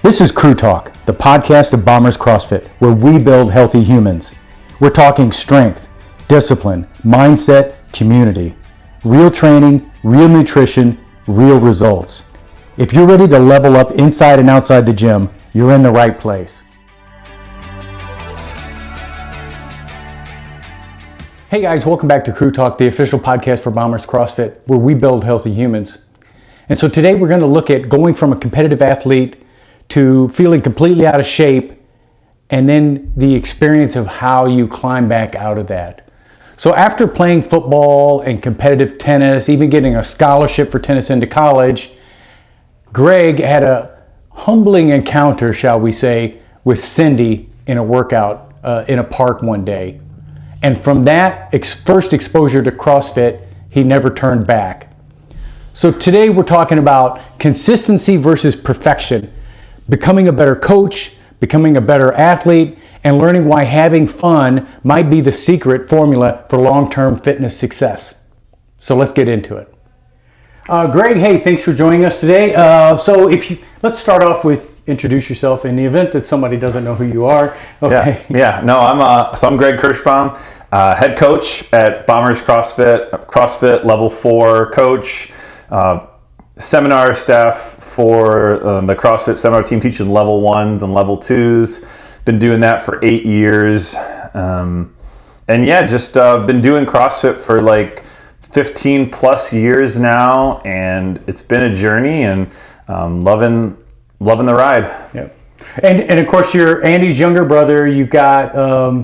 This is Crew Talk, the podcast of Bombers CrossFit, where we build healthy humans. We're talking strength, discipline, mindset, community, real training, real nutrition, real results. If you're ready to level up inside and outside the gym, you're in the right place. Hey guys, welcome back to Crew Talk, the official podcast for Bombers CrossFit, where we build healthy humans. And so today we're going to look at going from a competitive athlete to feeling completely out of shape, and then the experience of how you climb back out of that. So after playing football and competitive tennis, even getting a scholarship for tennis into college, Greg had a humbling encounter, shall we say, with Cindy in a workout in a park one day. And from that first exposure to CrossFit, he never turned back. So today we're talking about consistency versus perfection, becoming a better coach, becoming a better athlete, and learning why having fun might be the secret formula for long-term fitness success. So let's get into it. Greg, hey, thanks for joining us today. Let's start off with introduce yourself in the event that somebody doesn't know who you are. Okay. I'm Greg Kerschbaum, head coach at Bombers CrossFit level 4 coach, seminar staff for the CrossFit seminar team, teaching level 1s and level 2s. Been doing that for 8 years. Been doing CrossFit for like 15 plus years now, and it's been a journey, and loving the ride. Yep. And of course, you're Andy's younger brother. You've got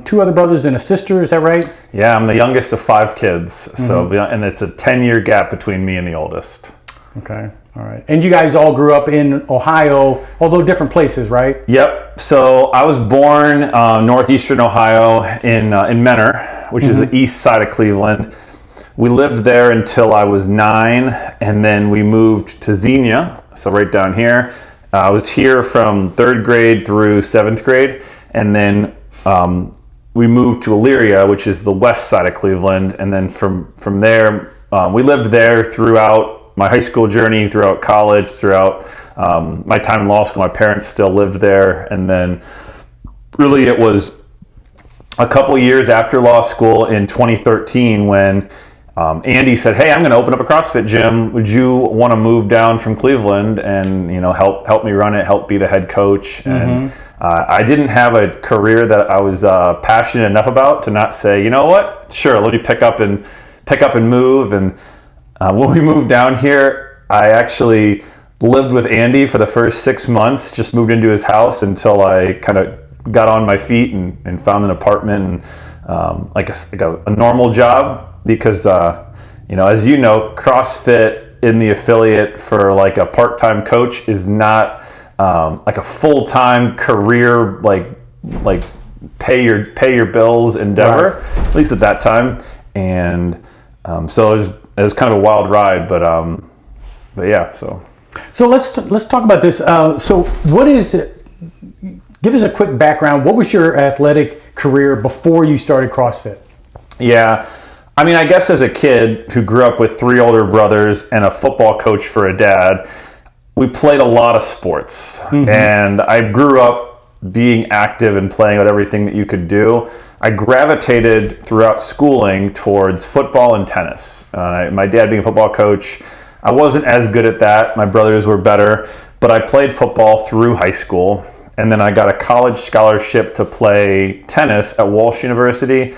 2 other brothers and a sister, is that right? Yeah, I'm the youngest of 5 kids. So, and it's a 10-year gap between me and the oldest. Okay, all right. And you guys all grew up in Ohio, although different places, right? Yep. So I was born northeastern Ohio in Mentor, which is the east side of Cleveland. We lived there until I was 9, and then we moved to Xenia, so right down here. I was here from 3rd grade through 7th grade, and then we moved to Elyria, which is the west side of Cleveland, and then from there, we lived there throughout my high school journey, throughout college, throughout my time in law school. My parents still lived there, and then really it was a couple years after law school in 2013 when Andy said, "Hey, I'm going to open up a CrossFit gym. Would you want to move down from Cleveland and help me run it, help be the head coach?" And I didn't have a career that I was passionate enough about to not say, you know what, sure, let me pick up and move. And when we moved down here, I actually lived with Andy for the first 6 months. Just moved into his house until I kind of got on my feet and found an apartment and like a normal job. Because, as you know, CrossFit in the affiliate for like a part-time coach is not like a full-time career, like pay your bills endeavor, right. At least at that time. And so it was kind of a wild ride, but yeah. So let's talk about this. So what is it? Give us a quick background. What was your athletic career before you started CrossFit? Yeah. I mean, I guess as a kid who grew up with 3 older brothers and a football coach for a dad, we played a lot of sports. And I grew up being active and playing at everything that you could do. I gravitated throughout schooling towards football and tennis. My dad being a football coach, I wasn't as good at that. My brothers were better, but I played football through high school. And then I got a college scholarship to play tennis at Walsh University.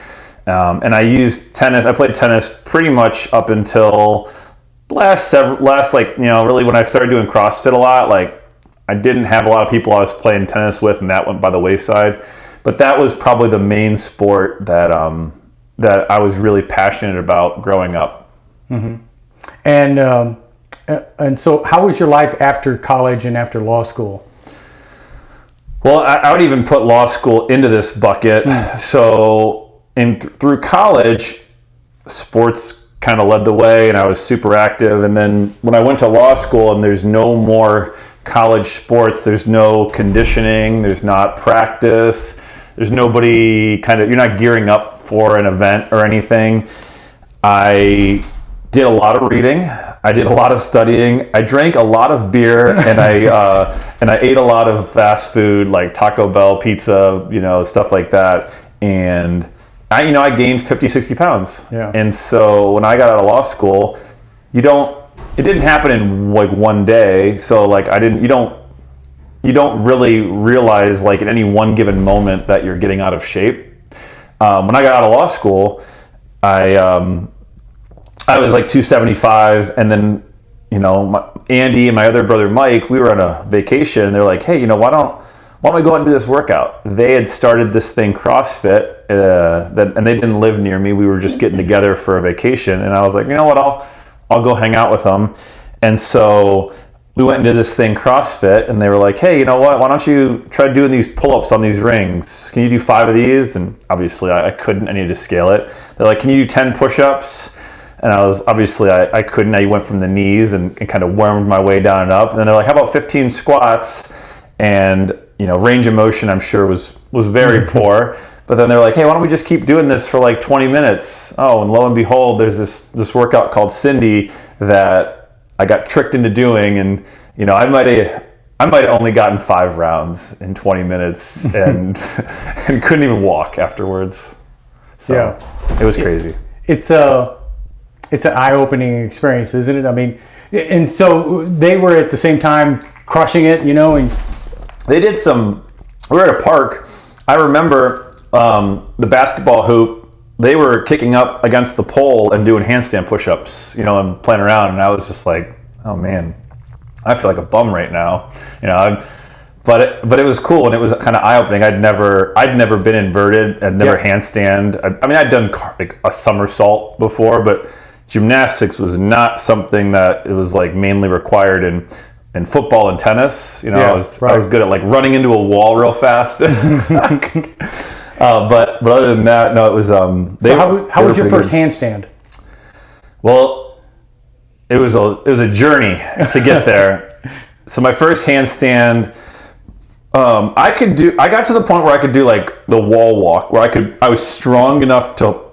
And I played tennis pretty much up until really when I started doing CrossFit a lot. Like, I didn't have a lot of people I was playing tennis with, and that went by the wayside. But that was probably the main sport that I was really passionate about growing up. And so how was your life after college and after law school? Well, I would even put law school into this bucket. So through college, sports kind of led the way, and I was super active. And then when I went to law school, and there's no more college sports, there's no conditioning, there's not practice, there's nobody you're not gearing up for an event or anything. I did a lot of reading. I did a lot of studying. I drank a lot of beer, and I ate a lot of fast food like Taco Bell, pizza, stuff like that. And I gained 50, 60 pounds. Yeah. And so when I got out of law school, it didn't happen in like one day. So like you don't really realize like in any one given moment that you're getting out of shape. When I got out of law school, I was like 275, and then Andy and my other brother Mike, we were on a vacation. They're like, hey, why don't we go out and do this workout? They had started this thing, CrossFit, and they didn't live near me. We were just getting together for a vacation, and I was like, you know what, I'll go hang out with them. And so we went and did this thing, CrossFit, and they were like, hey, you know what, why don't you try doing these pull-ups on these rings? Can you do 5 of these? And obviously I couldn't. I needed to scale it. They're like, can you do 10 push-ups? And I couldn't. I went from the knees and kind of wormed my way down and up. And then they're like, how about 15 squats? And, range of motion, I'm sure was very poor. But then they're like, hey, why don't we just keep doing this for like 20 minutes? Oh, and lo and behold, there's this workout called Cindy that I got tricked into doing. And, I might have only gotten 5 rounds in 20 minutes and couldn't even walk afterwards. So yeah. It was crazy. It's an eye-opening experience, isn't it? I mean, and so they were at the same time crushing it, and they did we were at a park. I remember the basketball hoop, they were kicking up against the pole and doing handstand push-ups, and playing around. And I was just like, oh man, I feel like a bum right now, But it was cool, and it was kind of eye-opening. I'd never been inverted. I'd never handstand. I'd done a somersault before, but gymnastics was not something that it was like mainly required in football and tennis. I was good at like running into a wall real fast. But other than that, no, it was. How was your first handstand? Well, it was a journey to get there. So my first handstand. I got to the point where I could do like the wall walk, where I was strong enough to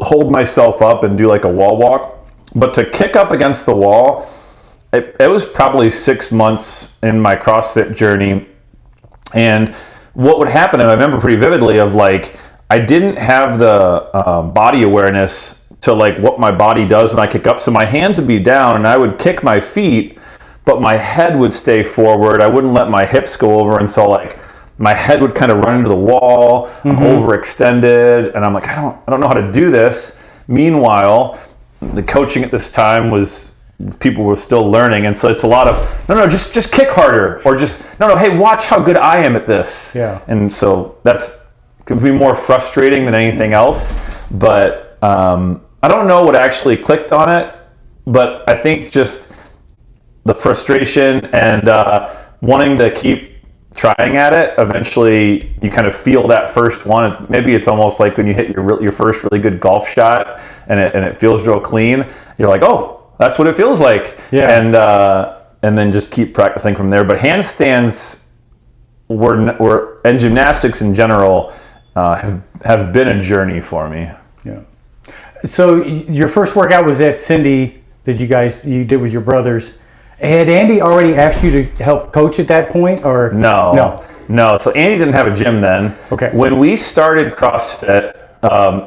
hold myself up and do like a wall walk, but to kick up against the wall, it was probably 6 months in my CrossFit journey. And what would happen, and I remember pretty vividly of like, I didn't have the body awareness to like what my body does when I kick up. So my hands would be down and I would kick my feet, but my head would stay forward. I wouldn't let my hips go over. And so like my head would kind of run into the wall, overextended. And I'm like, I don't know how to do this. Meanwhile, the coaching at this time was, people were still learning. And so it's a lot of, no, just kick harder, or just, no, hey, watch how good I am at this. Yeah. And so could be more frustrating than anything else. But I don't know what actually clicked on it, but I think just the frustration and wanting to keep trying at it, eventually you kind of feel that first one. Maybe it's almost like when you hit your first really good golf shot and it feels real clean. You're like, oh, that's what it feels like. Yeah. And then just keep practicing from there. But handstands were and gymnastics in general have been a journey for me. Yeah. So your first workout was at Cindy that you did with your brothers. Had Andy already asked you to help coach at that point, or no? So Andy didn't have a gym then. Okay. When we started CrossFit,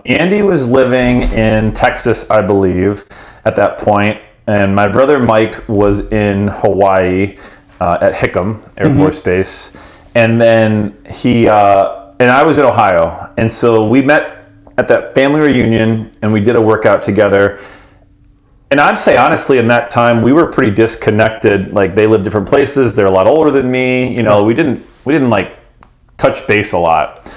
Andy was living in Texas, I believe, at that point, and my brother Mike was in Hawaii at Hickam Air Force Base, and then and I was in Ohio, and so we met at that family reunion, and we did a workout together. And I'd say, honestly, in that time, we were pretty disconnected. Like, they lived different places. They're a lot older than me. We didn't like touch base a lot.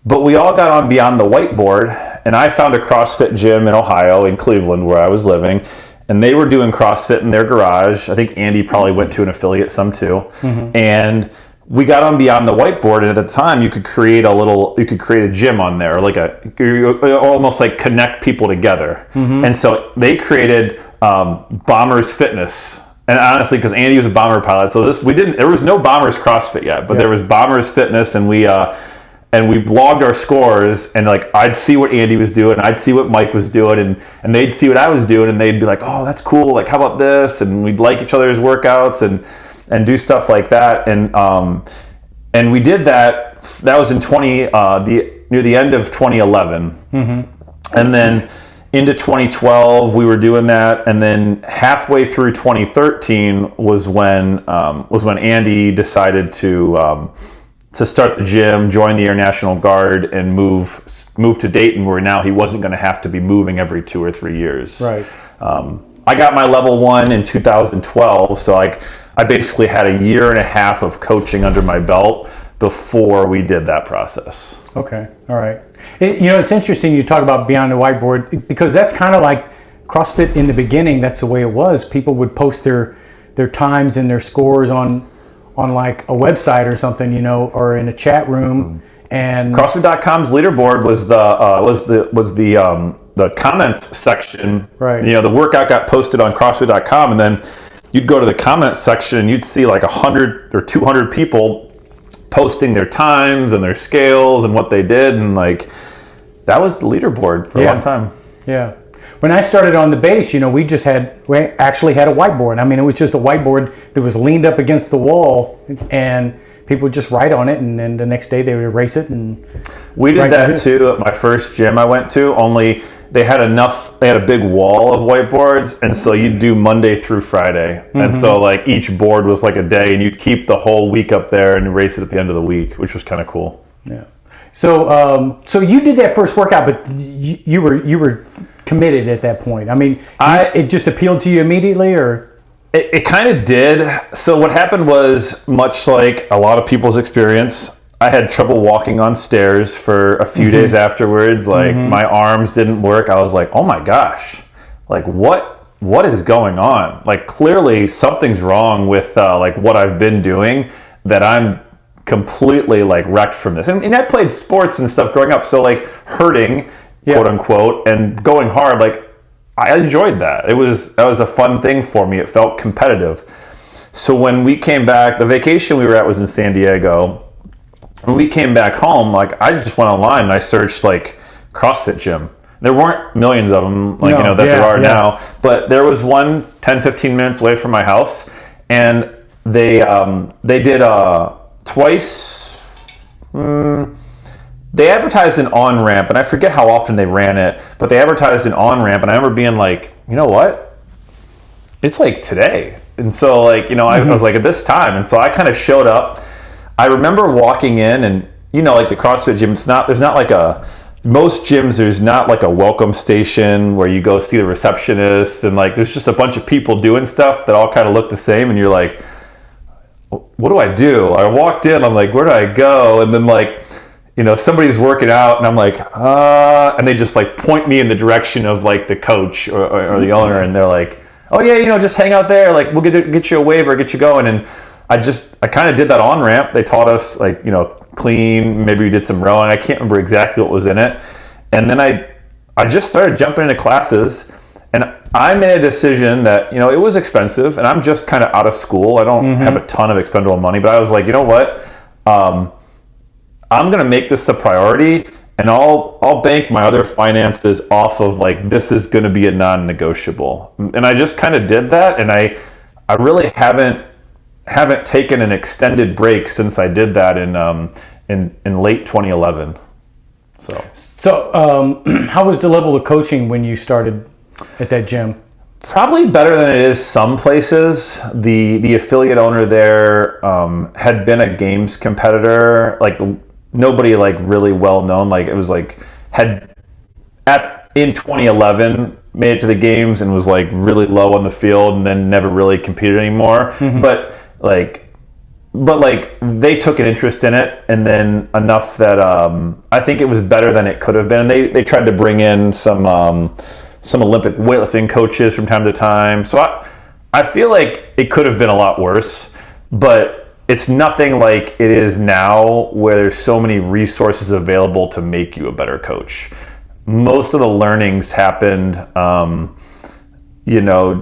But we all got on beyond the whiteboard, and I found a CrossFit gym in Ohio, in Cleveland, where I was living. And they were doing CrossFit in their garage. I think Andy probably went to an affiliate, some too. And we got on beyond the whiteboard, and at the time you could create a gym on there, like almost like connect people together. And so they created Bombers Fitness. And honestly, because Andy was a bomber pilot, so there was no Bombers CrossFit yet, but there was Bombers Fitness, and and we logged our scores, and like I'd see what Andy was doing, I'd see what Mike was doing, and they'd see what I was doing, and they'd be like, oh, that's cool, like how about this? And we'd like each other's workouts and do stuff like that. And we did that. That was in near the end of 2011. And then into 2012 we were doing that, and then halfway through 2013 was when Andy decided to start the gym, join the Air National Guard, and move to Dayton, where now he wasn't going to have to be moving every 2 or 3 years. Right. I got my level 1 in 2012, so I basically had a year and a half of coaching under my belt before we did that process. Okay. All right. It's interesting you talk about beyond the whiteboard, because that's kind of like CrossFit in the beginning. That's the way it was. People would post their times and their scores on like a website or something, or in a chat room. And CrossFit.com's leaderboard was the comments section. Right. The workout got posted on CrossFit.com, and then you'd go to the comments section and you'd see like 100 or 200 people posting their times and their scales and what they did, and like that was the leaderboard for a long time. Yeah. When I started on the base, we actually had a whiteboard. I mean, it was just a whiteboard that was leaned up against the wall, and people would just write on it, and then the next day they would erase it. And we did that too at my first gym I went to, only they had a big wall of whiteboards, and so you'd do Monday through Friday. And so like each board was like a day, and you'd keep the whole week up there and erase it at the end of the week, which was kind of cool. Yeah. So you did that first workout, but you were committed at that point. I mean, it just appealed to you immediately, or? It kind of did. So what happened was, much like a lot of people's experience, I had trouble walking on stairs for a few days afterwards. Like my arms didn't work. I was like, oh my gosh, like what is going on? Like clearly something's wrong with like what I've been doing, that I'm completely like wrecked from this. And I played sports and stuff growing up, so like hurting, quote unquote, and going hard, like I enjoyed that. That was a fun thing for me. It felt competitive. So when we came back, the vacation we were at was in San Diego. When we came back home, like I just went online and I searched like CrossFit gym. There weren't millions of them there are now, but there was one 10-15 minutes away from my house, and they did twice. They advertised an on-ramp, and I forget how often they ran it, but they advertised an on-ramp, and I remember being like, you know what? It's like today. And so like, I was like at this time, and so I kind of showed up. I remember walking in, and like the CrossFit gym, most gyms, there's not like a welcome station where you go see the receptionist, and like there's just a bunch of people doing stuff that all kind of look the same, and you're like, what do I do? I walked in, I'm like, where do I go? And then like, somebody's working out, and I'm like, and they just like point me in the direction of like the coach or the owner, and they're like, oh yeah, just hang out there, like we'll get you a waiver, get you going. And I kind of did that on ramp. They taught us like, clean, maybe we did some rowing. I can't remember exactly what was in it. And then I just started jumping into classes, and I made a decision that, it was expensive, and I'm just kind of out of school. I don't have a ton of expendable money, but I was like, you know what? I'm going to make this a priority, and I'll bank my other finances off of like, this is going to be a non-negotiable. And I just kind of did that. And I really haven't taken an extended break since I did that in late 2011. So how was the level of coaching when you started at that gym? Probably better than it is some places. The affiliate owner there had been a games competitor, like nobody like really well known. Like it was like in 2011 made it to the games and was like really low on the field, and then never really competed anymore. But they took an interest in it, and then enough that I think it was better than it could have been. They tried to bring in some Olympic weightlifting coaches from time to time. So I feel like it could have been a lot worse, but it's nothing like it is now, where there's so many resources available to make you a better coach. Most of the learnings happened,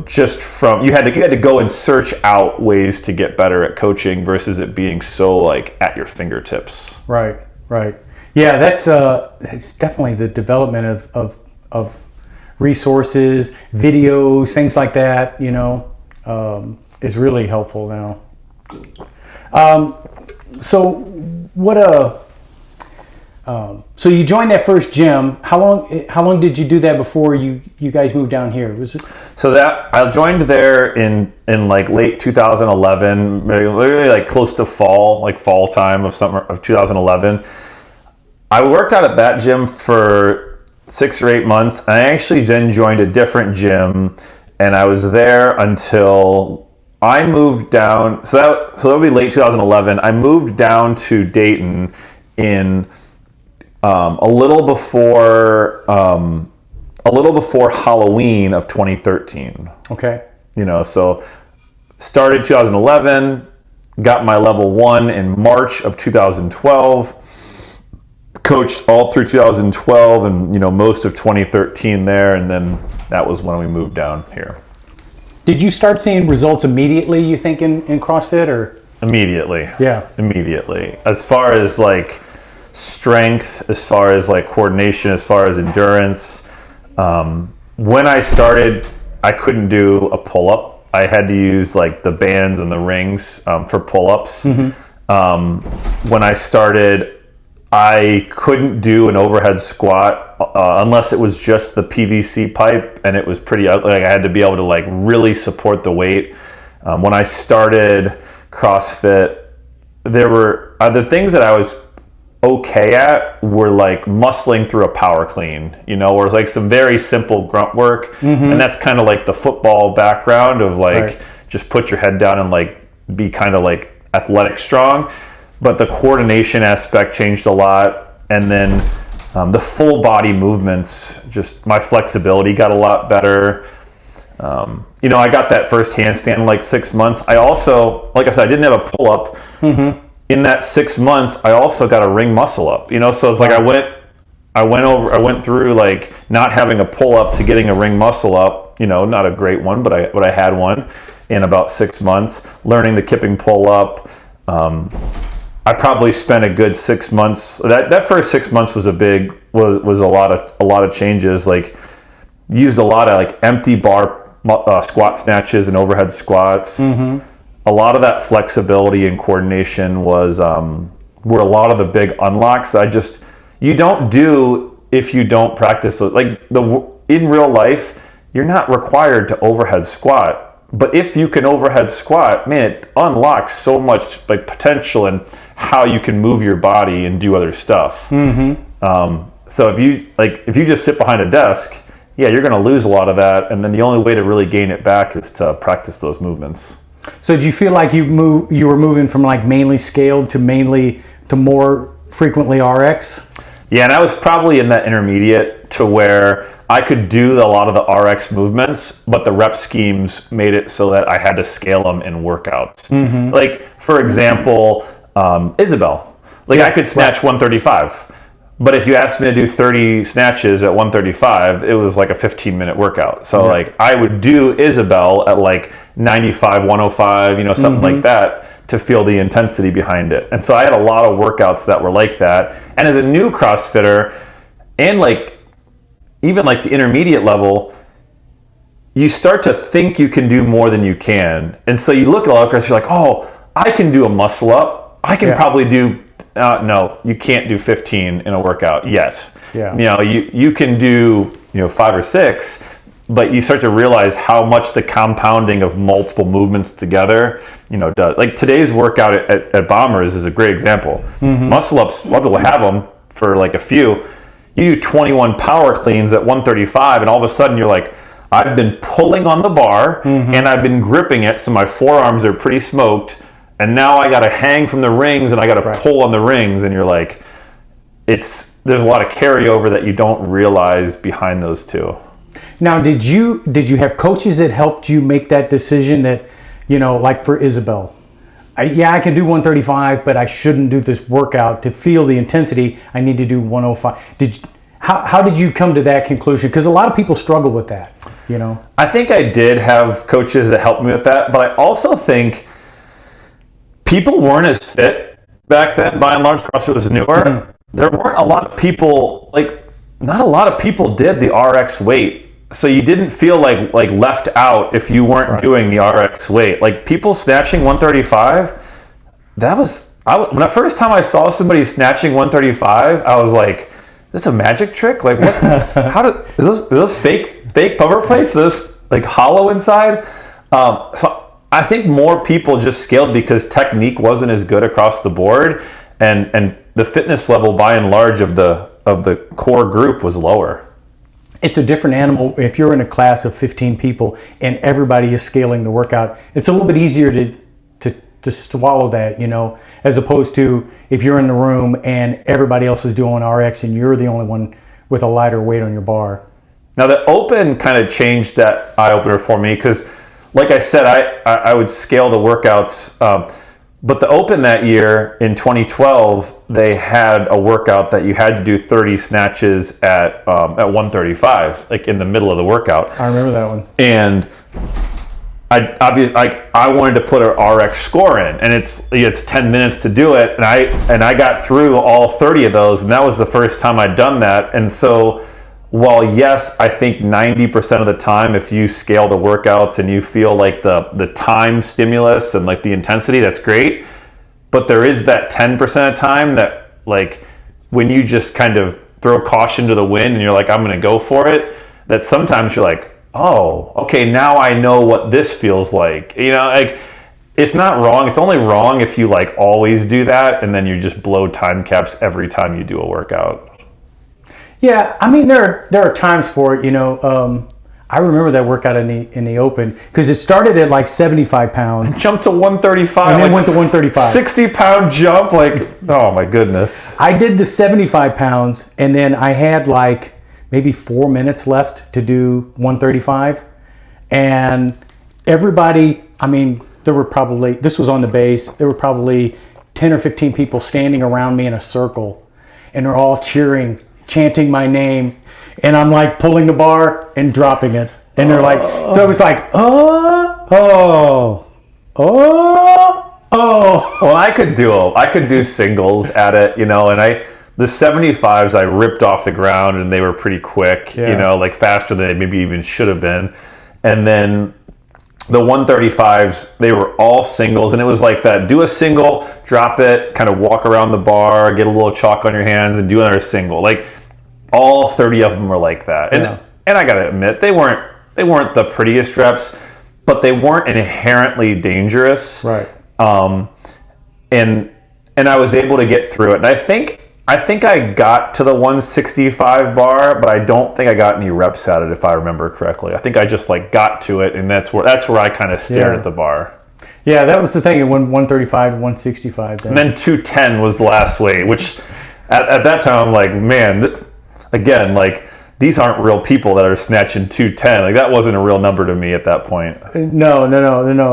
just from you had to go and search out ways to get better at coaching versus it being so like at your fingertips. Right. Yeah, it's definitely the development of resources, videos, things like that. Is really helpful now. So what so you joined that first gym. How long did you do that before you guys moved down here? Was it? So that I joined there in like late 2011, maybe like close to fall time of summer of 2011. I worked out at that gym for 6 or 8 months. I actually then joined a different gym, and I was there until I moved down. So that would be late 2011. I moved down to Dayton in a little before Halloween of 2013. Okay. So started 2011, got my level 1 in March of 2012. Coached all through 2012 and most of 2013 there, and then that was when we moved down here. Did you start seeing results immediately, you think, in CrossFit, or? Immediately. Yeah. Immediately. As far as like strength, as far as like coordination, as far as endurance. When I started, I couldn't do a pull-up. I had to use like the bands and the rings for pull-ups. Mm-hmm. When I started, I couldn't do an overhead squat unless it was just the PVC pipe, and it was pretty ugly. Like I had to be able to like really support the weight. When I started CrossFit, there were the things that I was okay at were like muscling through a power clean, or it's like some very simple grunt work. Mm-hmm. And that's kind of like the football background of like right. Just put your head down and like be kind of like athletic strong. But the coordination aspect changed a lot, and then the full body movements, just my flexibility got a lot better. I got that first handstand in like 6 months. I also, like I said, I didn't have a pull up. Mm-hmm. In that 6 months, I also got a ring muscle up. So it's like I went through like not having a pull up to getting a ring muscle up. Not a great one, but I had one in about 6 months. Learning the kipping pull up. I probably spent a good 6 months. That first 6 months was was a lot of changes. Like used a lot of like empty bar squat snatches and overhead squats. Mm-hmm. A lot of that flexibility and coordination were a lot of the big unlocks that you don't do if you don't practice. Like in real life, you're not required to overhead squat. But if you can overhead squat, man, it unlocks so much like potential in how you can move your body and do other stuff. Mm-hmm. So if you just sit behind a desk, yeah, you're going to lose a lot of that. And then the only way to really gain it back is to practice those movements. So do you feel like you were moving from like mainly scaled to more frequently RX? Yeah, and I was probably in that intermediate to where I could do a lot of the RX movements, but the rep schemes made it so that I had to scale them in workouts. Mm-hmm. Like, for example, Isabel. Like, yeah, I could snatch 135, but if you asked me to do 30 snatches at 135, it was like a 15-minute workout. So, yeah. Like, I would do Isabel at like 95, 105, something mm-hmm. like that, to feel the intensity behind it. And so I had a lot of workouts that were like that. And as a new CrossFitter, and like even like the intermediate level, you start to think you can do more than you can. And so you look at a lot of CrossFitters, you're like, oh, I can do a muscle up. I can probably do, no, you can't do 15 in a workout yet. Yeah. You can do 5 or 6, but you start to realize how much the compounding of multiple movements together, does. Like today's workout at Bombers is a great example. Mm-hmm. Muscle ups, a lot of people have them for like a few. You do 21 power cleans at 135, and all of a sudden you're like, I've been pulling on the bar, mm-hmm. and I've been gripping it, so my forearms are pretty smoked, and now I got to hang from the rings, and I got to pull on the rings, and you're like, there's a lot of carryover that you don't realize behind those two. Now, did you have coaches that helped you make that decision that, like for Isabel, I can do 135, but I shouldn't do this workout to feel the intensity. I need to do 105. How did you come to that conclusion? Because a lot of people struggle with that, I think I did have coaches that helped me with that, but I also think people weren't as fit back then. By and large, CrossFit was newer. Mm-hmm. there weren't a lot of people, like, not a lot of people did the RX weight. So you didn't feel like left out if you weren't doing the RX weight. Like, people snatching 135, when the first time I saw somebody snatching 135, I was like, this is a magic trick? Like, are those fake pumper plates? Are those like hollow inside? So I think more people just scaled because technique wasn't as good across the board, and the fitness level by and large of the core group was lower. It's a different animal. If you're in a class of 15 people and everybody is scaling the workout, it's a little bit easier to swallow that, as opposed to if you're in the room and everybody else is doing RX and you're the only one with a lighter weight on your bar. Now, the open kind of changed that eye-opener for me because, like I said, I would scale the workouts. But the open that year in 2012, they had a workout that you had to do 30 snatches at 135, like in the middle of the workout. I remember that one. And I wanted to put an RX score in, and it's 10 minutes to do it, and I got through all 30 of those, and that was the first time I'd done that. And so, while yes, I think 90% of the time, if you scale the workouts and you feel like the time stimulus and like the intensity, that's great. But there is that 10% of time that, like, when you just kind of throw caution to the wind and you're like, I'm going to go for it, that sometimes you're like, oh, okay, now I know what this feels like. Like, it's not wrong. It's only wrong if you like always do that and then you just blow time caps every time you do a workout. Yeah, I mean, there are times for it, I remember that workout in the open because it started at like 75 pounds. Jumped to 135. And then went to 135. 60-pound jump, like, oh my goodness. I did the 75 pounds and then I had like maybe 4 minutes left to do 135. And everybody, I mean, this was on the base, there were probably 10 or 15 people standing around me in a circle and they're all cheering, chanting my name, and I'm like pulling the bar and dropping it, and they're like, so it was like, oh. Well, I could do singles at it, and the 75s I ripped off the ground and they were pretty quick, like faster than they maybe even should have been, and then the 135s, they were all singles, and it was like that. Do a single, drop it, kind of walk around the bar, get a little chalk on your hands, and do another single. Like, all 30 of them were like that. And I gotta admit, they weren't the prettiest reps, but they weren't inherently dangerous. Right. And I was able to get through it. And I think I got to the 165 bar, but I don't think I got any reps at it, if I remember correctly. I think I just like got to it, and that's where I kind of stared at the bar. Yeah, that was the thing. It went 135 and 165. And then 210 was the last weight, which at that time I'm like, man, again, like, these aren't real people that are snatching 210. Like, that wasn't a real number to me at that point. No.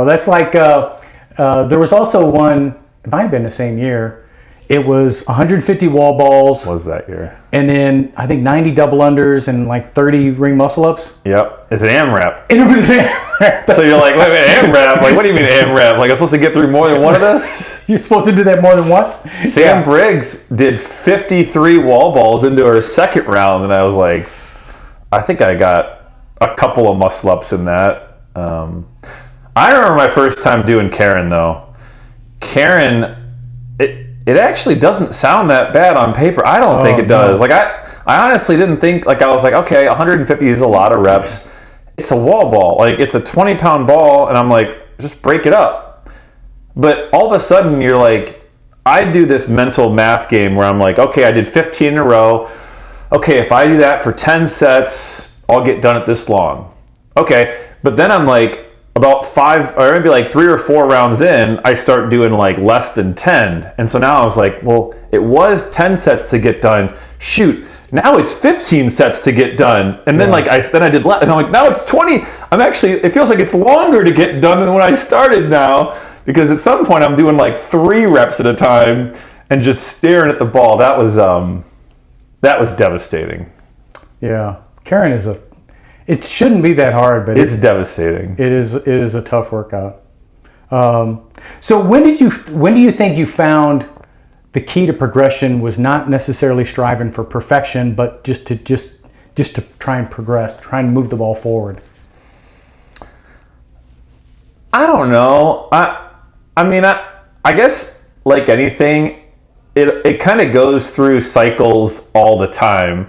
That's like, there was also one, it might have been the same year. It was 150 wall balls. What was that year? And then I think 90 double unders and like 30 ring muscle ups. Yep. It's an AMRAP. And it was an AMRAP. So you're like, wait, AMRAP? Like, what do you mean AMRAP? Like, I'm supposed to get through more than one of this? You're supposed to do that more than once? Sam Briggs did 53 wall balls into her second round, and I was like, I think I got a couple of muscle ups in that. I remember my first time doing Karen, though. Karen, it actually doesn't sound that bad on paper. I don't think it does. No. Like, I honestly didn't think, like, I was like, okay, 150 is a lot of reps. It's a wall ball. Like, it's a 20-pound ball, and I'm like, just break it up. But all of a sudden, you're like, I do this mental math game where I'm like, okay, I did 15 in a row. Okay, if I do that for 10 sets, I'll get done at this long. Okay, but then I'm like, about 5 or maybe like 3 or 4 rounds in, I start doing like less than 10. And so now I was like, well, it was 10 sets to get done. Shoot, now it's 15 sets to get done. And then I did less, and I'm like, now it's 20. It feels like it's longer to get done than when I started now, because at some point I'm doing like 3 reps at a time and just staring at the ball. That was devastating. Yeah, Karen it shouldn't be that hard, but it's devastating. It is a tough workout. So when do you think you found the key to progression was not necessarily striving for perfection, but just to try and progress, try and move the ball forward? I don't know. I mean, I guess like anything, it kind of goes through cycles all the time.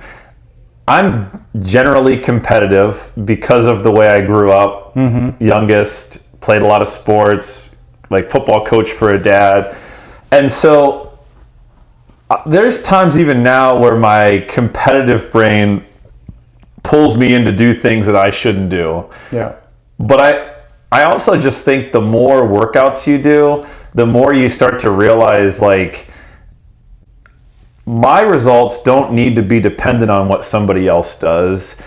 I'm generally competitive because of the way I grew up. Youngest, played a lot of sports, like football coach for a dad. And so there's times even now where my competitive brain pulls me in to do things that I shouldn't do. Yeah. But I also just think the more workouts you do, the more you start to realize, like, my results don't need to be dependent on what somebody else does.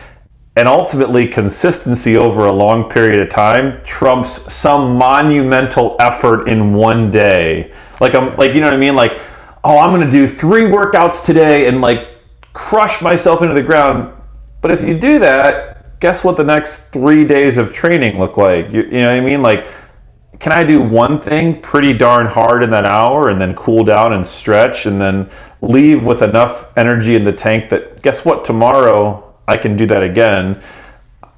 And ultimately, consistency over a long period of time trumps some monumental effort in one day. Like, you know what I mean? Like, oh, I'm going to do 3 workouts today and like crush myself into the ground. But if you do that, guess what the next 3 days of training look like? You know what I mean? Like, can I do one thing pretty darn hard in that hour and then cool down and stretch and then leave with enough energy in the tank that, guess what, tomorrow I can do that again?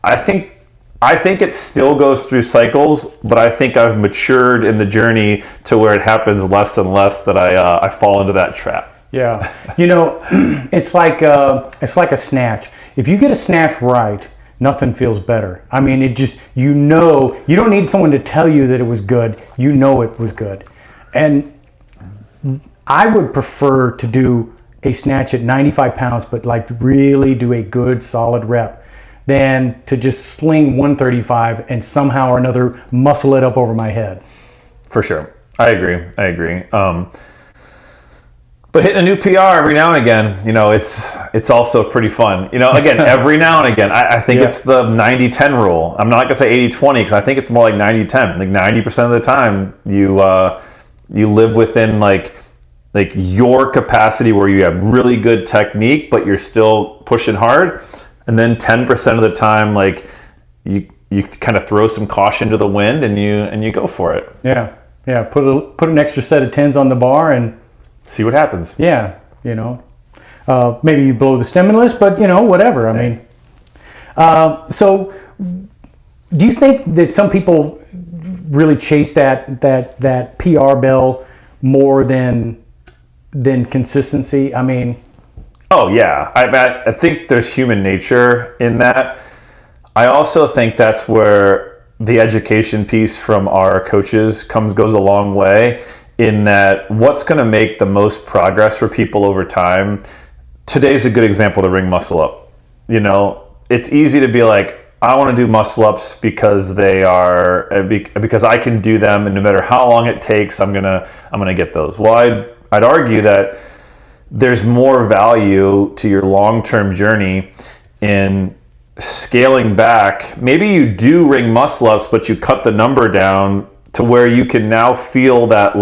I think it still goes through cycles, but I think I've matured in the journey to where it happens less and less that I fall into that trap. Yeah. You know, it's like a snatch. If you get a snatch right, nothing feels better. I mean, it just, you don't need someone to tell you that it was good. You know it was good. And I would prefer to do a snatch at 95 pounds, but like really do a good solid rep, than to just sling 135 and somehow or another muscle it up over my head. For sure. I agree. But hitting a new PR every now and again, you know, it's also pretty fun. You know, again, every now and again, I think it's the 90-10 rule. I'm not going to say 80-20 because I think it's more like 90-10. Like 90% of the time, you live within like your capacity where you have really good technique, but you're still pushing hard. And then 10% of the time, like you kind of throw some caution to the wind and you go for it. Yeah. Put an extra set of 10s on the bar and see what happens. Yeah, you know, maybe you blow the stimulus, but you know, whatever. I mean, so do you think that some people really chase that PR bell more than consistency? I mean, oh yeah, I think there's human nature in that. I also think that's where the education piece from our coaches goes a long way. In that, what's going to make the most progress for people over time? Today's a good example of the ring muscle up. You know, it's easy to be like, I want to do muscle ups because because I can do them, and no matter how long it takes, I'm gonna get those. Well, I'd argue that there's more value to your long-term journey in scaling back. Maybe you do ring muscle ups, but you cut the number down to where you can now feel that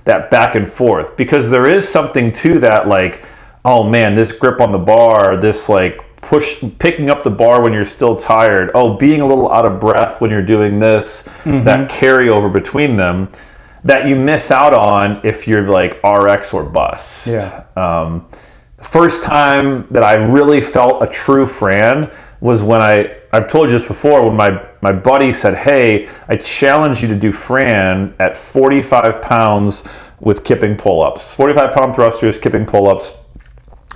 back and forth, because there is something to that, like, oh man, this grip on the bar, this like picking up the bar when you're still tired, oh, being a little out of breath when you're doing this, that carryover between them that you miss out on if you're like RX or bust. Yeah. The first time that I really felt a true Fran was when I've told you this before, when my buddy said, hey, I challenge you to do Fran at 45 pounds with kipping pull-ups. 45-pound thrusters, kipping pull-ups.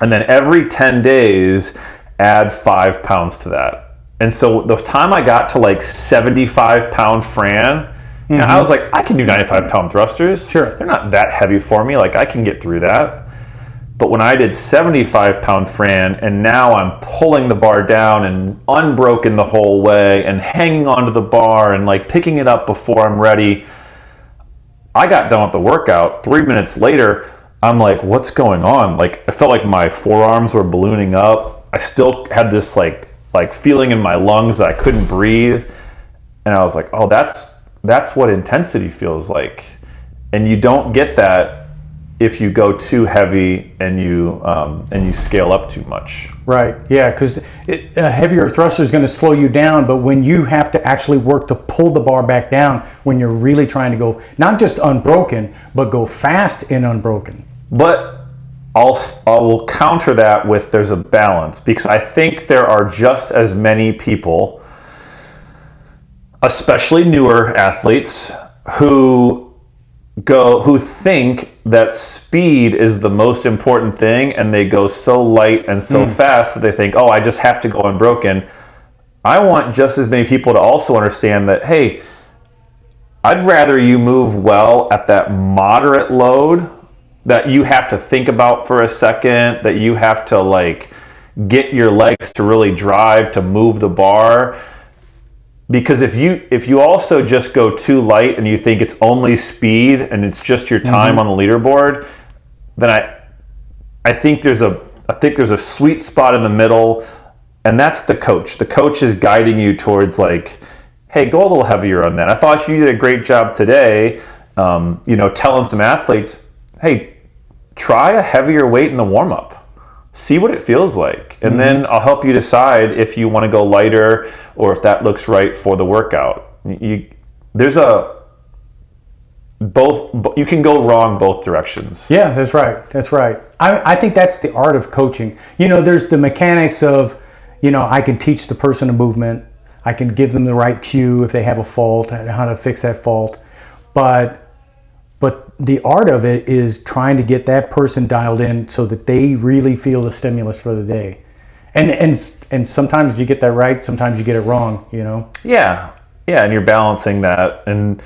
And then every 10 days, add 5 pounds to that. And so the time I got to like 75-pound Fran, you know, I was like, I can do 95-pound thrusters. Sure. They're not that heavy for me. Like, I can get through that. But when I did 75-pound Fran, and now I'm pulling the bar down and unbroken the whole way and hanging onto the bar and like picking it up before I'm ready, I got done with the workout. 3 minutes later, I'm like, what's going on? Like, I felt like my forearms were ballooning up. I still had this like feeling in my lungs that I couldn't breathe. And I was like, oh, that's what intensity feels like. And you don't get that if you go too heavy and you scale up too much. Right. Yeah, because a heavier thruster is going to slow you down, but when you have to actually work to pull the bar back down, when you're really trying to go not just unbroken, but go fast and unbroken. But I will counter that with there's a balance, because I think there are just as many people, especially newer athletes, who think that speed is the most important thing, and they go so light and so fast that they think, oh, I just have to go unbroken. I want just as many people to also understand that, hey, I'd rather you move well at that moderate load that you have to think about for a second, that you have to like get your legs to really drive to move the bar. Because if you also just go too light and you think it's only speed and it's just your time on the leaderboard, then I think there's a sweet spot in the middle, and that's the coach. The coach is guiding you towards like, hey, go a little heavier on that. I thought you did a great job today. Telling some athletes, hey, try a heavier weight in the warm-up. See what it feels like. And then I'll help you decide if you want to go lighter or if that looks right for the workout. You can go wrong both directions. Yeah, that's right. I think that's the art of coaching. There's the mechanics of, I can teach the person a movement. I can give them the right cue if they have a fault and how to fix that fault. But the art of it is trying to get that person dialed in so that they really feel the stimulus for the day. And sometimes you get that right, sometimes you get it wrong, Yeah, and you're balancing that. And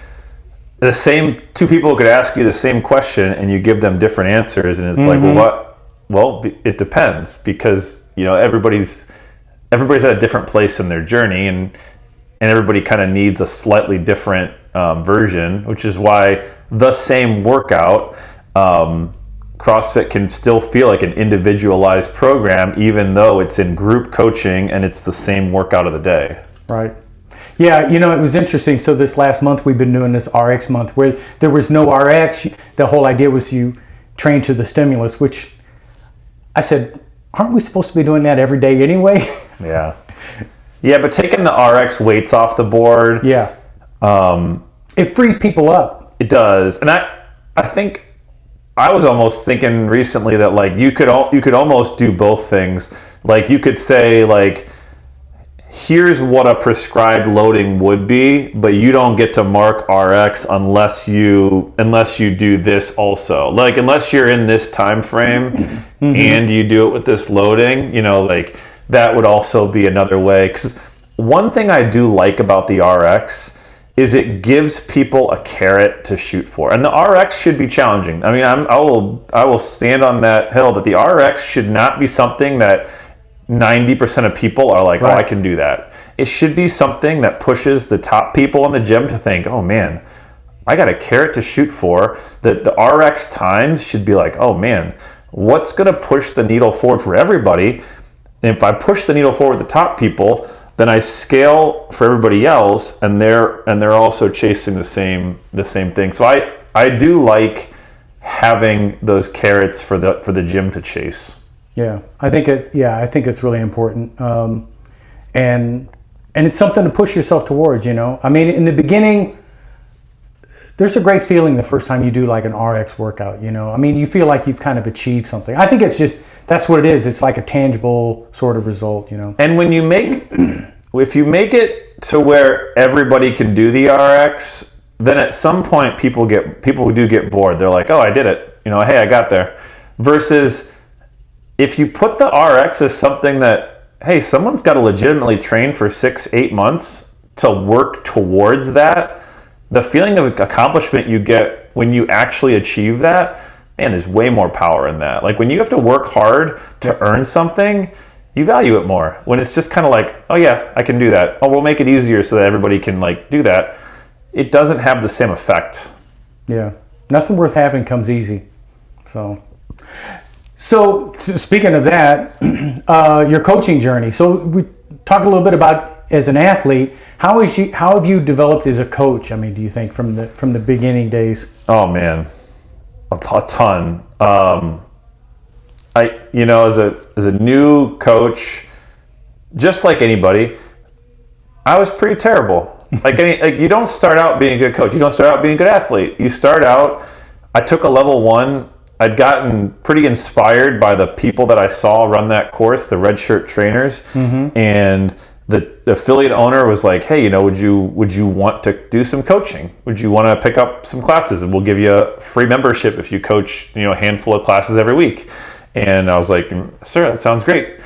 the same two people could ask you the same question and you give them different answers, and it's like, well, what? Well, it depends, because everybody's at a different place in their journey, and everybody kind of needs a slightly different version, which is why the same workout, CrossFit can still feel like an individualized program, even though it's in group coaching and it's the same workout of the day. Right. Yeah, it was interesting. So this last month we've been doing this RX month where there was no RX. The whole idea was you train to the stimulus, which I said, aren't we supposed to be doing that every day anyway? Yeah. Yeah, but taking the RX weights off the board. Yeah. It frees people up. It does. And I think I was almost thinking recently that like you could almost do both things. Like you could say like, here's what a prescribed loading would be, but you don't get to mark RX unless you do this also. Like unless you're in this time frame and you do it with this loading, like that would also be another way. Because one thing I do like about the RX is it gives people a carrot to shoot for. And the RX should be challenging. I mean, I will stand on that hill that the RX should not be something that 90% of people are like, right. Oh, I can do that. It should be something that pushes the top people in the gym to think, oh man, I got a carrot to shoot for. That the RX times should be like, oh man, what's going to push the needle forward for everybody? And if I push the needle forward with the top people, then I scale for everybody else, and they're also chasing the same thing. So I do like having those carrots for the gym to chase. Yeah, I think it's really important, and it's something to push yourself towards. I mean, in the beginning, there's a great feeling the first time you do like an RX workout. I mean, you feel like you've kind of achieved something. I think it's just that's what it is. It's like a tangible sort of result. And when if you make it to where everybody can do the RX, then at some point people do get bored. They're like, oh, I did it. Hey, I got there. Versus if you put the RX as something that, hey, someone's got to legitimately train for 6-8 months to work towards that, the feeling of accomplishment you get when you actually achieve that, man, there's way more power in that. Like when you have to work hard to earn something, you value it more. When it's just kind of like, oh yeah, I can do that. Oh, we'll make it easier so that everybody can like do that. It doesn't have the same effect. Yeah, nothing worth having comes easy. So speaking of that, your coaching journey. So we talked a little bit about as an athlete. How have you developed as a coach? I mean, do you think from the beginning days? Oh man, a ton. As a new coach, just like anybody, I was pretty terrible. Like you don't start out being a good coach. You don't start out being a good athlete. You start out. I took a level 1 I'd gotten pretty inspired by the people that I saw run that course, the red shirt trainers, and the affiliate owner was like, "Hey, would you want to do some coaching? Would you want to pick up some classes, and we'll give you a free membership if you coach, a handful of classes every week?" And I was like, "Sir, that sounds great."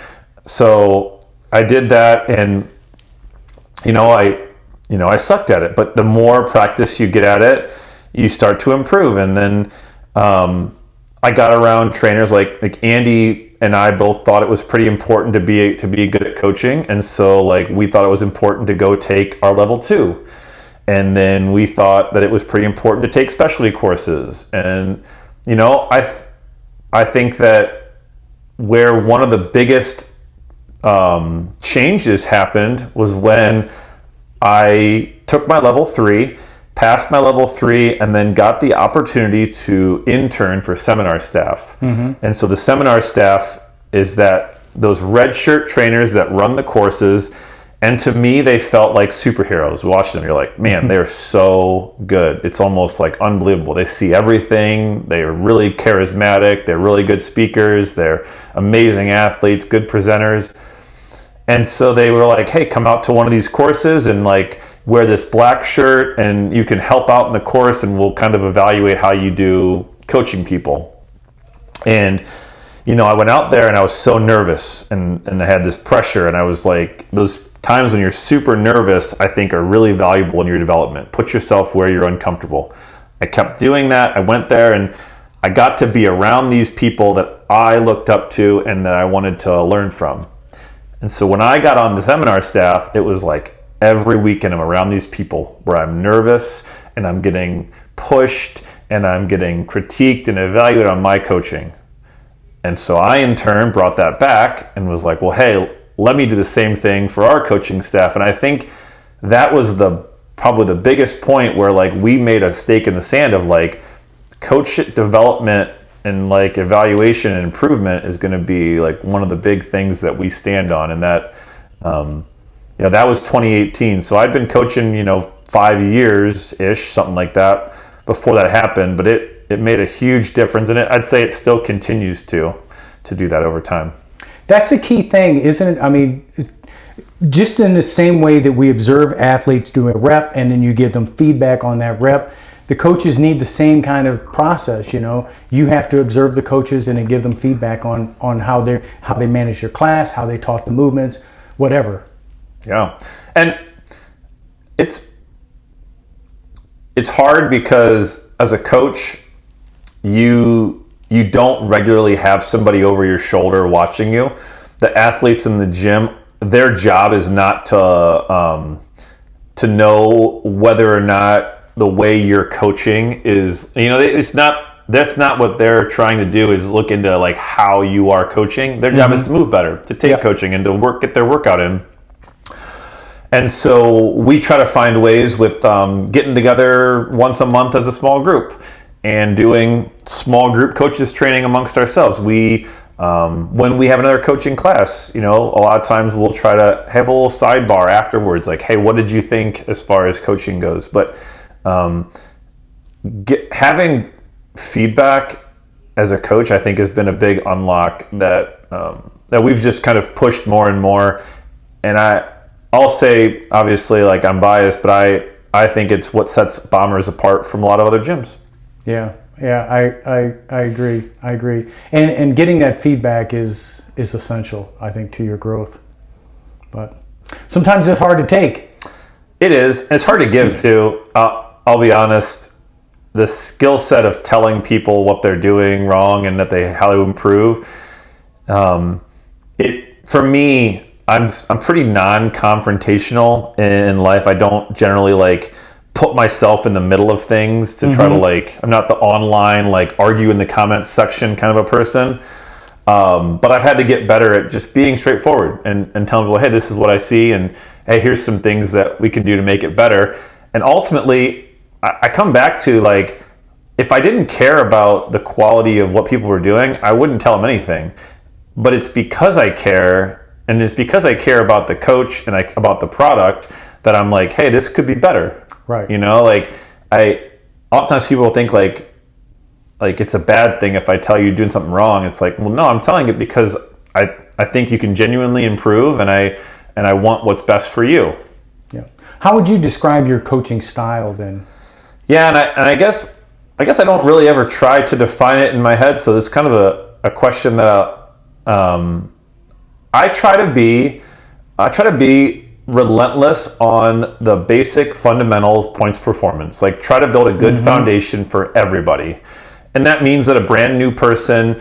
So I did that, and I sucked at it. But the more practice you get at it, you start to improve. And then I got around trainers like Andy and I both thought it was pretty important to be good at coaching, and so we thought it was important to go take our level 2, and then we thought that it was pretty important to take specialty courses. And I think that where one of the biggest changes happened was when I took my level 3, passed my level 3, and then got the opportunity to intern for seminar staff. And so the seminar staff is those red shirt trainers that run the courses, and to me they felt like superheroes. Watching them, you're like, man, they're so good. It's almost like unbelievable. They see everything. They're really charismatic. They're really good speakers. They're amazing athletes, good presenters. And so they were like, hey, come out to one of these courses and wear this black shirt, and you can help out in the course, and we'll kind of evaluate how you do coaching people. And I went out there and I was so nervous, and I had this pressure, and I was like, those times when you're super nervous, I think are really valuable in your development. Put yourself where you're uncomfortable. I kept doing that. I went there and I got to be around these people that I looked up to and that I wanted to learn from. And so when I got on the seminar staff, it was like every weekend I'm around these people where I'm nervous and I'm getting pushed and I'm getting critiqued and evaluated on my coaching. And so I in turn brought that back and was like, well, hey, let me do the same thing for our coaching staff. And I think that was probably the biggest point where we made a stake in the sand of coach development and evaluation and improvement is going to be one of the big things that we stand on. And that that was 2018. So I'd been coaching 5 years ish, something like that, before that happened. But it made a huge difference, and I'd say it still continues to do that over time. That's a key thing, isn't it? I mean, just in the same way that we observe athletes do a rep and then you give them feedback on that rep, the coaches need the same kind of process. You have to observe the coaches and then give them feedback on how they manage their class, how they taught the movements, whatever. Yeah, and it's hard because as a coach, you don't regularly have somebody over your shoulder watching you. The athletes in the gym, their job is not to know whether or not the way you're coaching is, that's not what they're trying to do, is look into how you are coaching. Their job is to move better, to take coaching and to get their workout in. And so we try to find ways with getting together once a month as a small group and doing small group coaches training amongst ourselves. We, when we have another coaching class, a lot of times we'll try to have a little sidebar afterwards, hey, what did you think as far as coaching goes? But having feedback as a coach, I think, has been a big unlock that we've just kind of pushed more and more. And I'll say, obviously, I'm biased, but I think it's what sets Bombers apart from a lot of other gyms. Yeah, I agree. And getting that feedback is essential, I think, to your growth. But sometimes it's hard to take. It is. It's hard to give too. I'll be honest. The skill set of telling people what they're doing wrong and how to improve. For me, I'm pretty non-confrontational in life. I don't generally put myself in the middle of things to try to I'm not the online argue in the comments section kind of a person. But I've had to get better at just being straightforward and telling people, hey, this is what I see, and hey, here's some things that we can do to make it better. And ultimately, I come back to if I didn't care about the quality of what people were doing, I wouldn't tell them anything. But it's because I care, and it's because I care about the coach and about the product, that I'm hey, this could be better. Right. Oftentimes people think like it's a bad thing if I tell you you're doing something wrong. It's like, well, no, I'm telling it because I think you can genuinely improve, and I want what's best for you. Yeah. How would you describe your coaching style then? Yeah, and I guess I don't really ever try to define it in my head. So this is kind of a question that I try to be relentless on the basic fundamental points performance. Like try to build a good foundation for everybody, and that means that a brand new person,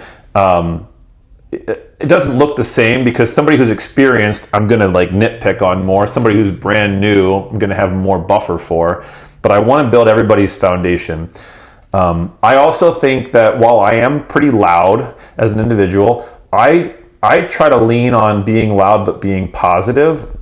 it doesn't look the same, because somebody who's experienced, I'm going to like nitpick on more. Somebody who's brand new, I'm going to have more buffer for. But I want to build everybody's foundation. I also think that while I am pretty loud as an individual, I try to lean on being loud but being positive,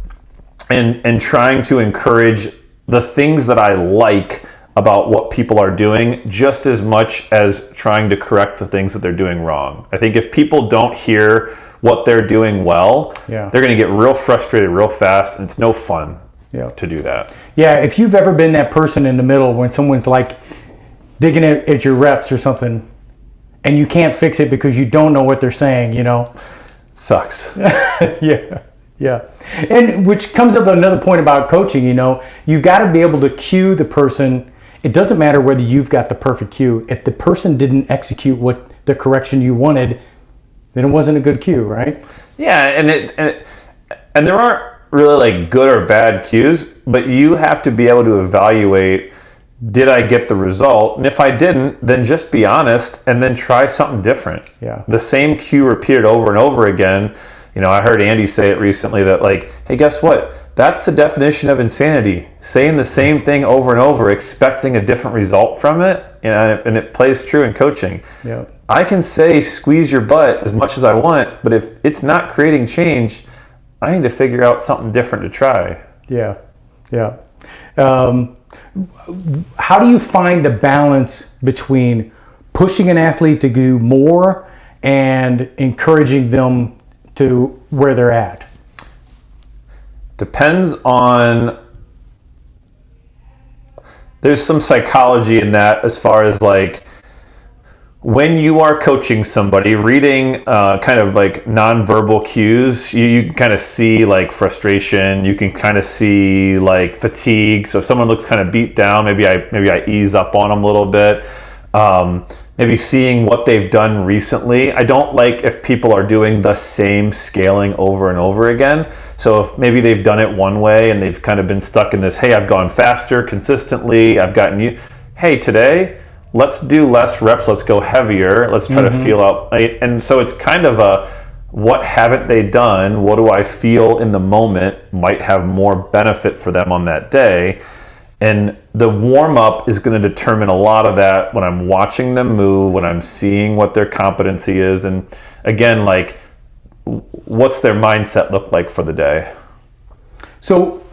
and trying to encourage the things that I like about what people are doing just as much as trying to correct the things that they're doing wrong. I think if people don't hear what they're doing well, they're going to get real frustrated real fast, and it's no fun to do that. Yeah, if you've ever been that person in the middle when someone's like digging at your reps or something, and you can't fix it because you don't know what they're saying, Sucks. Yeah. And which comes up another point about coaching, you've got to be able to cue the person. It doesn't matter whether you've got the perfect cue. If the person didn't execute what the correction you wanted, then it wasn't a good cue, right? Yeah, and there aren't really like good or bad cues, but you have to be able to evaluate, did I get the result? And if I didn't, then just be honest and then try something different. Yeah. The same cue repeated over and over again. I heard Andy say it recently that like, hey, guess what? That's the definition of insanity. Saying the same thing over and over, expecting a different result from it. And it plays true in coaching. Yeah. I can say squeeze your butt as much as I want, but if it's not creating change, I need to figure out something different to try. Yeah. How do you find the balance between pushing an athlete to do more and encouraging them to where they're at? Depends on, there's some psychology in that, as far as like when you are coaching somebody, reading kind of like nonverbal cues, you can kind of see like frustration, you can kind of see like fatigue. So if someone looks kind of beat down, maybe I ease up on them a little bit. Maybe seeing what they've done recently. I don't like if people are doing the same scaling over and over again. So if maybe they've done it one way and they've kind of been stuck in this, hey, I've gone faster consistently, I've gotten you. Hey, today, let's do less reps, let's go heavier, let's try to feel out. And so it's kind of a, what haven't they done? What do I feel in the moment might have more benefit for them on that day? And the warm-up is going to determine a lot of that when I'm watching them move, when I'm seeing what their competency is. And again, like, what's their mindset look like for the day? So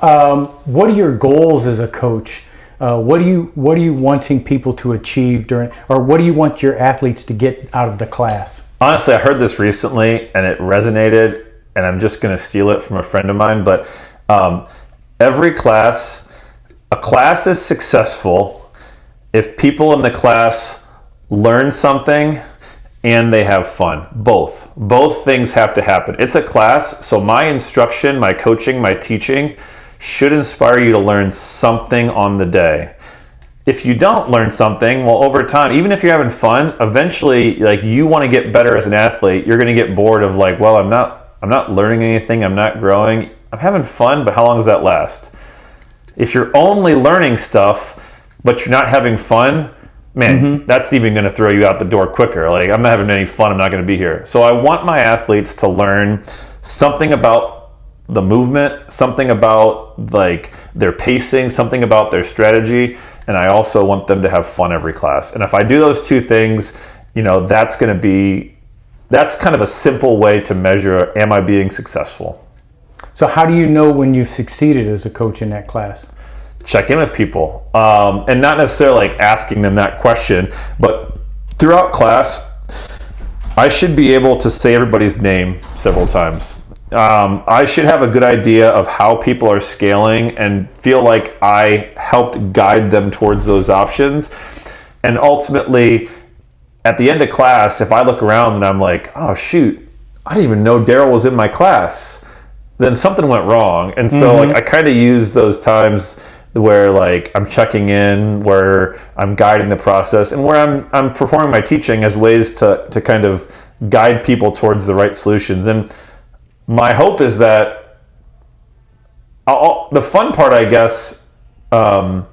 what are your goals as a coach? What are you wanting people to achieve or what do you want your athletes to get out of the class? Honestly, I heard this recently and it resonated, and I'm just going to steal it from a friend of mine. But a class is successful if people in the class learn something and they have fun. Both things have to happen. It's a class, so my instruction, my coaching, my teaching should inspire you to learn something on the day. If you don't learn something, well, over time, even if you're having fun, eventually, like, you want to get better as an athlete, you're going to get bored of like, well, I'm not learning anything, I'm not growing, I'm having fun, but how long does that last? If you're only learning stuff, but you're not having fun, man, that's even going to throw you out the door quicker. Like, I'm not having any fun, I'm not going to be here. So I want my athletes to learn something about the movement, something about like their pacing, something about their strategy, and I also want them to have fun every class. And if I do those two things, that's kind of a simple way to measure, am I being successful? So how do you know when you've succeeded as a coach in that class? Check in with people, and not necessarily like asking them that question, but throughout class, I should be able to say everybody's name several times. I should have a good idea of how people are scaling and feel like I helped guide them towards those options. And ultimately, at the end of class, if I look around and I'm like, oh shoot, I didn't even know Daryl was in my class, then something went wrong. And so like I kind of use those times where like I'm checking in, where I'm guiding the process, and where I'm performing my teaching as ways to kind of guide people towards the right solutions. And my hope is that the fun part, I guess, I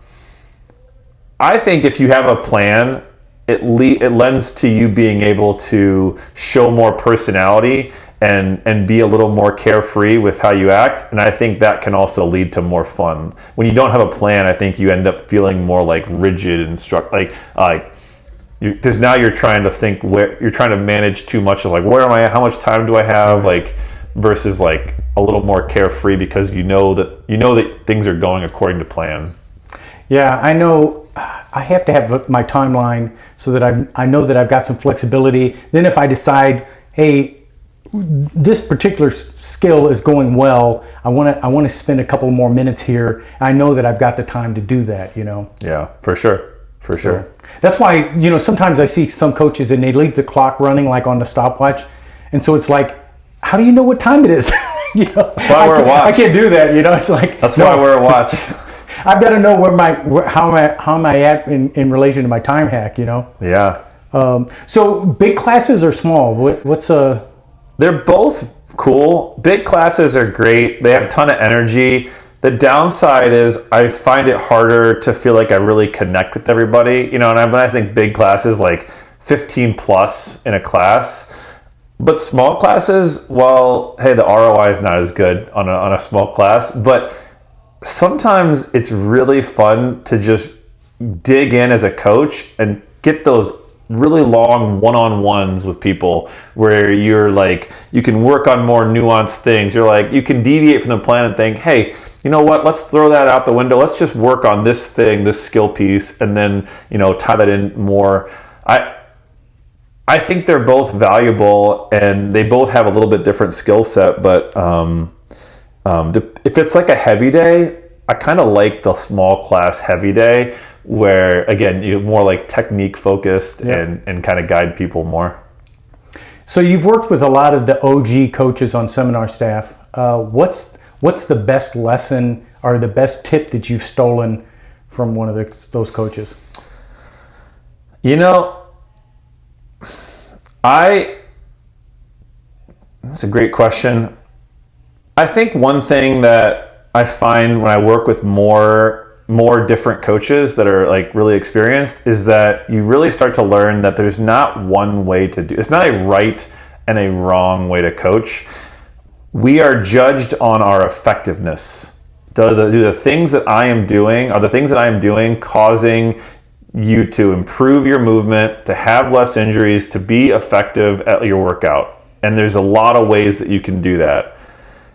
think if you have a plan, it lends to you being able to show more personality and be a little more carefree with how you act. And I think that can also lead to more fun. When you don't have a plan, I think you end up feeling more like rigid and because now you're trying to think, where you're trying to manage too much of like, where am I, how much time do I have, like, versus like a little more carefree because you know that things are going according to plan. Yeah, I know I have to have my timeline so that I know that I've got some flexibility. Then if I decide, hey, this particular skill is going well, I want to spend a couple more minutes here. I know that I've got the time to do that, Yeah, for sure. So that's why, sometimes I see some coaches and they leave the clock running like on the stopwatch. And so it's like, how do you know what time it is? That's why I wear a watch. I can't do that, It's like, that's why I wear a watch. I've got to know how am I at in relation to my time hack, Yeah. So big classes or small? They're both cool. Big classes are great. They have a ton of energy. The downside is I find it harder to feel like I really connect with everybody. And when I think big classes, like 15 plus in a class. But small classes, well, hey, the ROI is not as good on a small class. But sometimes it's really fun to just dig in as a coach and get those really long one-on-ones with people where you're like, you can work on more nuanced things. You're like, you can deviate from the plan and think, hey, you know what, let's throw that out the window. Let's just work on this thing, this skill piece, and then, tie that in more. I think they're both valuable and they both have a little bit different skill set, but if it's like a heavy day, I kind of like the small class heavy day where, again, you're more like technique focused and kind of guide people more. So you've worked with a lot of the OG coaches on seminar staff. What's the best lesson or the best tip that you've stolen from one of those coaches? That's a great question. I think one thing that I find when I work with more different coaches that are like really experienced is that you really start to learn that there's not one way to do. It's not a right and a wrong way to coach. We are judged on our effectiveness. Do the things that I am doing, are the things that I am doing causing you to improve your movement, to have less injuries, to be effective at your workout? And there's a lot of ways that you can do that.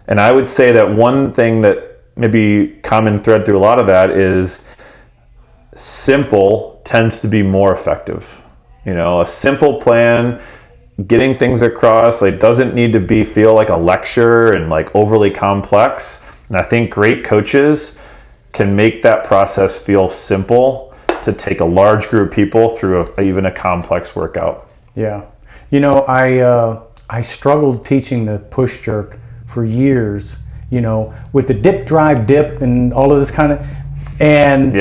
And I would say that one thing that maybe common thread through a lot of that is simple tends to be more effective. A simple plan, getting things across, like doesn't need to feel like a lecture and like overly complex. And I think great coaches can make that process feel simple to take a large group of people through even a complex workout. Yeah. I struggled teaching the push jerk for years, with the dip, drive, dip, and all of this kind of, and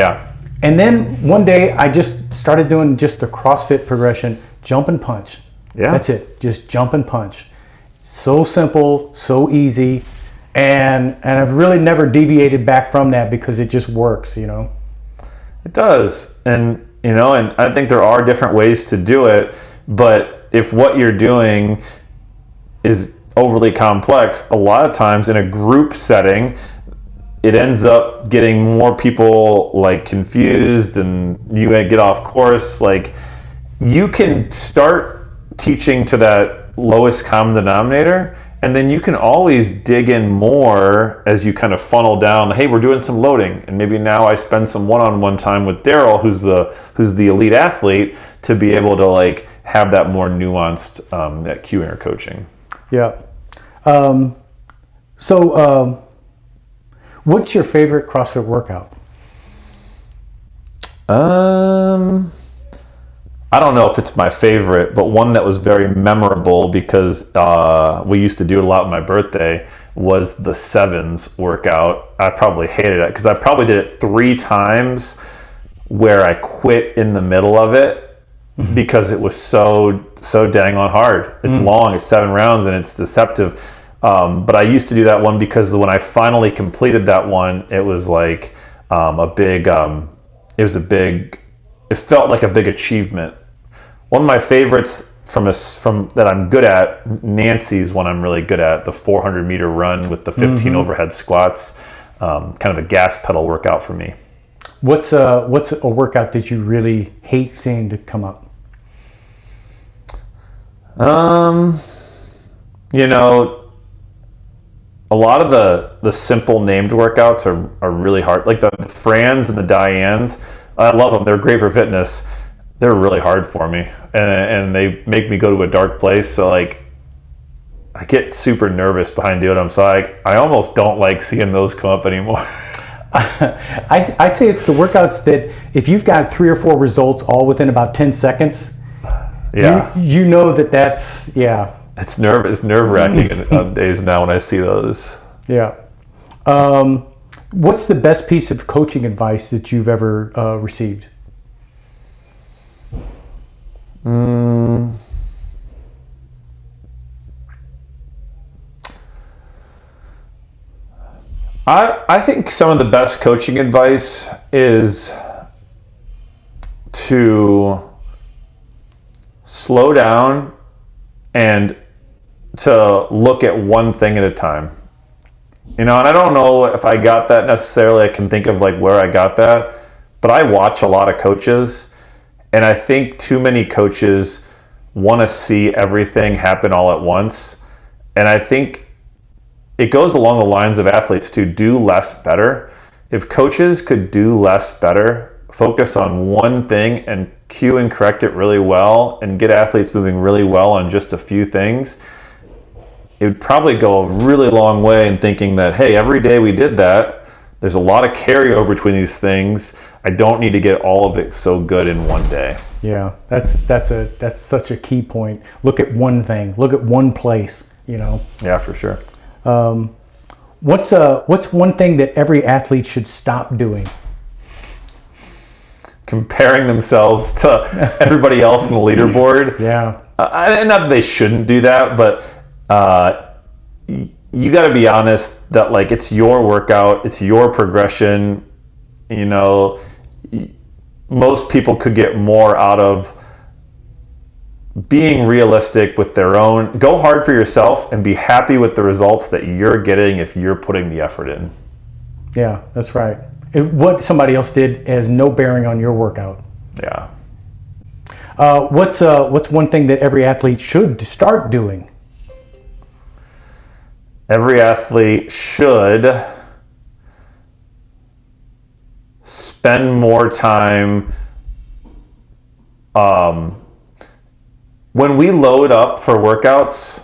then one day I just started doing just the CrossFit progression, jump and punch. Yeah. That's it. Just jump and punch. So simple, so easy, and I've really never deviated back from that because it just works, It does, and I think there are different ways to do it, but if what you're doing is overly complex, a lot of times in a group setting, it ends up getting more people like confused and you get off course. Like you can start teaching to that lowest common denominator, and then you can always dig in more as you kind of funnel down. Hey, we're doing some loading, and maybe now I spend some one-on-one time with Daryl, who's the elite athlete, to be able to like have that more nuanced that cueing or coaching. Yeah. What's your favorite CrossFit workout? I don't know if it's my favorite, but one that was very memorable because we used to do it a lot on my birthday was the sevens workout. I probably hated it because I probably did it 3 times where I quit in the middle of it because it was so dang on hard. It's long, it's 7 rounds, and it's deceptive. But I used to do that one because when I finally completed that one, it was like it felt like a big achievement. One of my favorites from that I'm good at, Nancy's one I'm really good at, the 400 meter run with the 15 overhead squats, kind of a gas pedal workout for me. What's a workout that you really hate seeing to come up? You know, a lot of the simple named workouts are really hard. Like the Frans and the Dianes, I love them. They're great for fitness. They're really hard for me, and they make me go to a dark place. So like, I get super nervous behind doing them. So I almost don't like seeing those come up anymore. I say it's the workouts that if you've got 3 or 4 results all within about 10 seconds, you know that's It's nerve-wracking on days now when I see those. Yeah. What's the best piece of coaching advice that you've ever received? I think some of the best coaching advice is to slow down and to look at one thing at a time. You know, and I don't know if I got that necessarily. I can think of like where I got that, but I watch a lot of coaches, and I think too many coaches want to see everything happen all at once. And I think it goes along the lines of athletes to do less better. If coaches could do less better, focus on one thing and cue and correct it really well and get athletes moving really well on just a few things, it would probably go a really long way in thinking that, hey, every day we did that, there's a lot of carryover between these things. I don't need to get all of it so good in one day. Yeah, that's such a key point. Look at one thing. Look at one place. You know. Yeah, for sure. What's one thing that every athlete should stop doing? Comparing themselves to everybody else in the leaderboard. Yeah. Not that they shouldn't do that, but you got to be honest that like it's your workout, it's your progression. You know, most people could get more out of being realistic with their own. Go hard for yourself and be happy with the results that you're getting if you're putting the effort in. Yeah, that's right. What somebody else did has no bearing on your workout. Yeah. What's one thing that every athlete should start doing? Every athlete should spend more time. When we load up for workouts,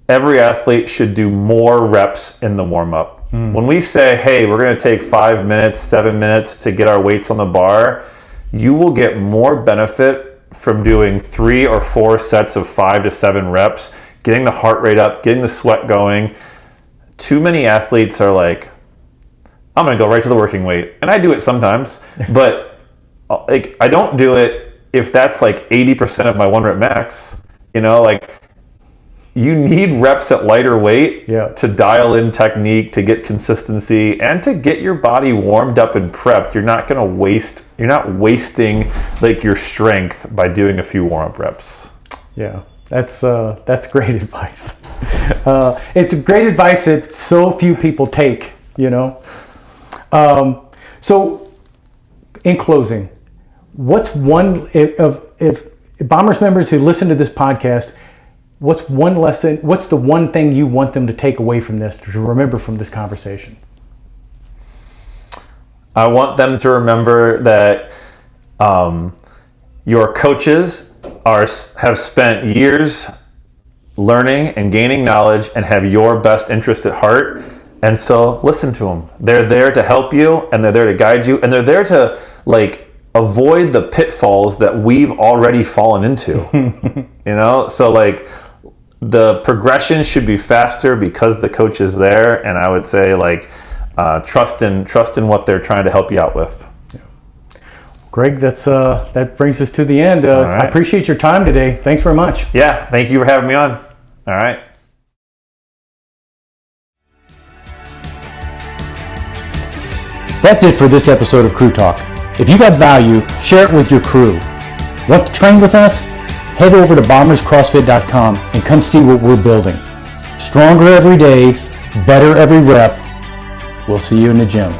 every athlete should do more reps in the warm-up. When we say, hey, we're going to take 5 minutes, 7 minutes to get our weights on the bar, you will get more benefit from doing 3 or 4 sets of 5 to 7 reps, getting the heart rate up, getting the sweat going. Too many athletes are like, I'm going to go right to the working weight. And I do it sometimes, but like I don't do it if that's like 80% of my 1 rep max. You know, like you need reps at lighter weight to dial in technique, to get consistency, and to get your body warmed up and prepped. You're not wasting like your strength by doing a few warm-up reps. Yeah, that's great advice. It's great advice that so few people take, you know. So in closing, what's one, if Bombers members who listen to this podcast, what's one lesson, what's the one thing you want them to take away from this, to remember from this conversation? I want them to remember that your coaches have spent years learning and gaining knowledge and have your best interest at heart. And so listen to them. They're there to help you, and they're there to guide you, and they're there to like avoid the pitfalls that we've already fallen into. So like the progression should be faster because the coach is there, and I would say like trust in what they're trying to help you out with. Greg, that brings us to the end. Right. I appreciate your time today. Thanks very much. Yeah, thank you for having me on. All right. That's it for this episode of Crew Talk. If you got value, share it with your crew. Want to train with us? Head over to bomberscrossfit.com and come see what we're building. Stronger every day, better every rep. We'll see you in the gym.